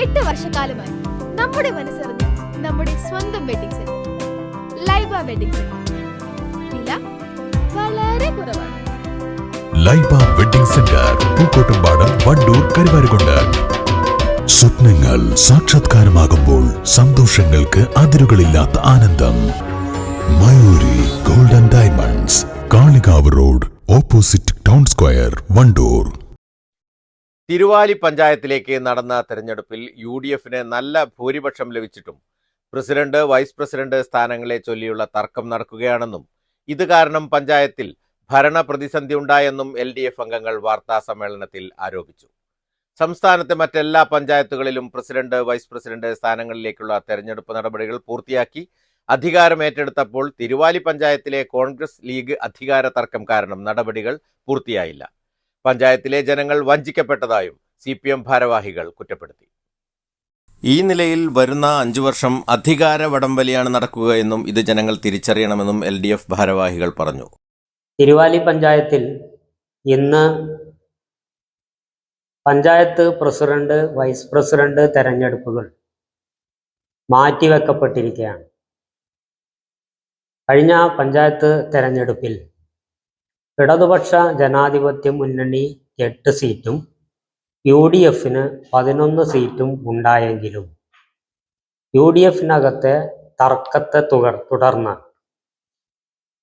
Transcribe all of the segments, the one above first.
8 വർഷക്കാലമായി നമ്മുടെ മനസ്സറിഞ്ഞ് നമ്മുടെ സ്വന്തം wedding centre Laiba wedding centre. വില വളരെ കുറവാണ്. Laiba wedding centre, Pookkottumpadam, Wandoor, Karuvarakundu. സ്വപ്നങ്ങൾ സാക്ഷാത്കാരമാകുമ്പോൾ സന്തോഷങ്ങൾക്ക് അതിരുകളില്ലാത്ത ആനന്ദം. Mayoori golden diamonds, Kalikavu road, opposite town square, Wandoor. Thiruvali പഞ്ചായത്തിലേക്ക് നടന്ന തെരഞ്ഞെടുപ്പിൽ UDFന് നല്ല ഭൂരിപക്ഷം ലഭിച്ചിട്ടും പ്രസിഡന്റ്, വൈസ് പ്രസിഡന്റ് സ്ഥാനങ്ങളെ ചൊല്ലിയുള്ള തർക്കം നടക്കുകയാണെന്നും ഇത് കാരണം പഞ്ചായത്തിൽ ഭരണ പ്രതിസന്ധി ഉണ്ടായെന്നും LDF അംഗങ്ങൾ വാർത്താ സമ്മേളനത്തിൽ ആരോപിച്ചു. സംസ്ഥാനത്തെ മറ്റെല്ലാ പഞ്ചായത്തുകളിലും പ്രസിഡന്റ്, വൈസ് പ്രസിഡന്റ് സ്ഥാനങ്ങളിലേക്കുള്ള തെരഞ്ഞെടുപ്പ് നടപടികൾ പൂർത്തിയാക്കി അധികാരം ഏറ്റെടുത്തപ്പോൾ തിരുവാലി പഞ്ചായത്തിലെ കോൺഗ്രസ് ലീഗ് അധികാര തർക്കം കാരണം നടപടികൾ പൂർത്തിയായില്ല. പഞ്ചായത്തിലെ ജനങ്ങൾ വഞ്ചിക്കപ്പെട്ടതായും CPM ഭാരവാഹികൾ കുറ്റപ്പെടുത്തി. ഈ നിലയിൽ വരുന്ന 5 വർഷം അധികാര വടംവലിയാണ് നടക്കുക എന്നും ഇത് ജനങ്ങൾ തിരിച്ചറിയണമെന്നും LDF ഭാരവാഹികൾ പറഞ്ഞു. തിരുവാലി പഞ്ചായത്തിൽ ഇന്ന് പഞ്ചായത്ത് പ്രസിഡന്റ്, വൈസ് പ്രസിഡന്റ് തെരഞ്ഞെടുപ്പുകൾ മാറ്റിവെക്കപ്പെട്ടിരിക്കുകയാണ്. കഴിഞ്ഞ പഞ്ചായത്ത് തെരഞ്ഞെടുപ്പിൽ ഇടതുപക്ഷ ജനാധിപത്യ മുന്നണി 8 സീറ്റും UDFന് 11 സീറ്റും ഉണ്ടായെങ്കിലും UDFനകത്തെ തർക്കത്തെ തുടർന്ന്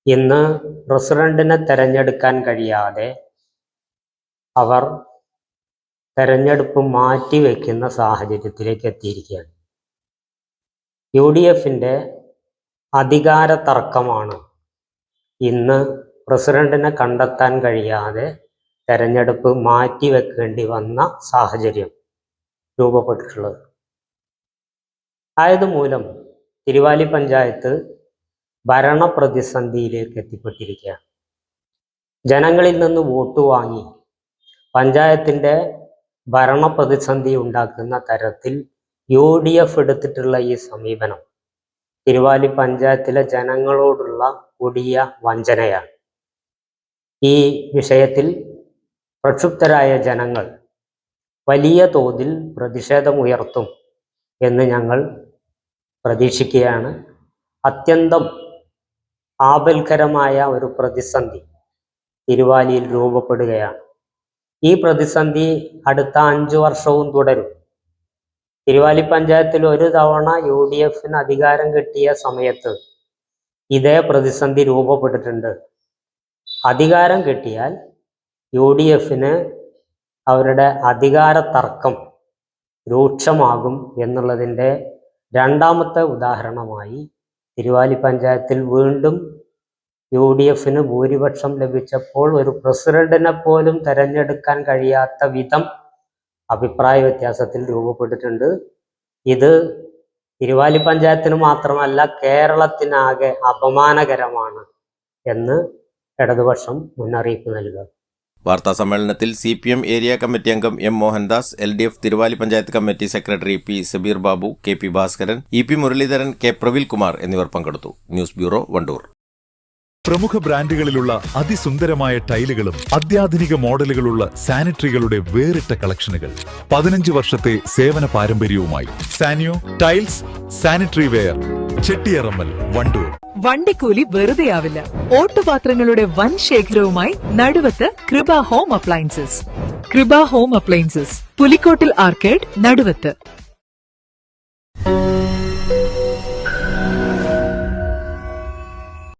ഇന്ന് പ്രസിഡന്റിനെ തെരഞ്ഞെടുക്കാൻ കഴിയാതെ അവർ തെരഞ്ഞെടുപ്പ് മാറ്റിവെക്കുന്ന സാഹചര്യത്തിലേക്ക് എത്തിയിരിക്കുകയാണ്. UDFന്റെ അധികാര തർക്കമാണ് ഇന്ന് പ്രസിഡന്റിനെ കണ്ടെത്താൻ കഴിയാതെ തെരഞ്ഞെടുപ്പ് മാറ്റിവെക്കേണ്ടി വന്ന സാഹചര്യം രൂപപ്പെട്ടിട്ടുള്ളത്. ആയതുമൂലം തിരുവാലി പഞ്ചായത്ത് ഭരണ പ്രതിസന്ധിയിലേക്ക് എത്തിപ്പെട്ടിരിക്കുകയാണ്. ജനങ്ങളിൽ നിന്ന് വോട്ട് വാങ്ങി പഞ്ചായത്തിൻ്റെ ഭരണ പ്രതിസന്ധി ഉണ്ടാക്കുന്ന തരത്തിൽ UDF എടുത്തിട്ടുള്ള ഈ സമീപനം തിരുവാലി പഞ്ചായത്തിലെ ജനങ്ങളോടുള്ള കൊടിയ വഞ്ചനയാണ്. ഈ വിഷയത്തിൽ പ്രക്ഷുബ്ധരായ ജനങ്ങൾ വലിയ തോതിൽ പ്രതിഷേധമുയർത്തും എന്ന് ഞങ്ങൾ പ്രതീക്ഷിക്കുകയാണ്. അത്യന്തം ആപൽക്കരമായ ഒരു പ്രതിസന്ധി തിരുവാലിയിൽ രൂപപ്പെടുകയാണ്. ഈ പ്രതിസന്ധി അടുത്ത 5 വർഷവും തുടരും. തിരുവാലി പഞ്ചായത്തിൽ ഒരു തവണ UDFന് അധികാരം കിട്ടിയ സമയത്ത് ഇതേ പ്രതിസന്ധി രൂപപ്പെട്ടിട്ടുണ്ട്. അധികാരം കിട്ടിയാൽ UDFന് അവരുടെ അധികാര തർക്കം രൂക്ഷമാകും എന്നുള്ളതിൻ്റെ രണ്ടാമത്തെ ഉദാഹരണമായി തിരുവാലി പഞ്ചായത്തിൽ വീണ്ടും UDFന് ഭൂരിപക്ഷം ലഭിച്ചപ്പോൾ ഒരു പ്രസിഡന്റിനെ പോലും തെരഞ്ഞെടുക്കാൻ കഴിയാത്ത വിധം അഭിപ്രായ വ്യത്യാസത്തിൽ രൂപപ്പെട്ടിട്ടുണ്ട്. ഇത് തിരുവാലി പഞ്ചായത്തിന് മാത്രമല്ല കേരളത്തിനാകെ അപമാനകരമാണ് എന്ന് ഇടതുപക്ഷം മുന്നറിയിപ്പ് നൽകുക. വാർത്താ സമ്മേളനത്തിൽ CPM ഏരിയ കമ്മിറ്റി അംഗം M Mohandas, LDF Thiruvali panchayat committee secretary P Sabeer Babu, KP Bhaskaran, EP Muraleedharan, K പ്രവിൽകുമാർ എന്നിവർ പങ്കെടുത്തു. News bureau, Wandoor. പ്രമുഖ ബ്രാൻഡുകളിലുള്ള അതിസുന്ദരമായ ടൈലുകളും അത്യാധുനിക മോഡലുകളുള്ള സാനിറ്ററികളുടെ വേറിട്ട കളക്ഷനുകൾ 15 വർഷത്തെ സേവന പാരമ്പര്യവുമായി Saniyo tiles, sanitary ware, Chettiyarammal, Wandoor. വണ്ടിക്കൂലി വെറുതെയാവില്ല. ഓട്ടുപാത്രങ്ങളുടെ വൻ ശേഖരവുമായി Naduvath Kripa home appliances. Kripa home appliances, Pulikkottil arcade, നടുവത്ത്.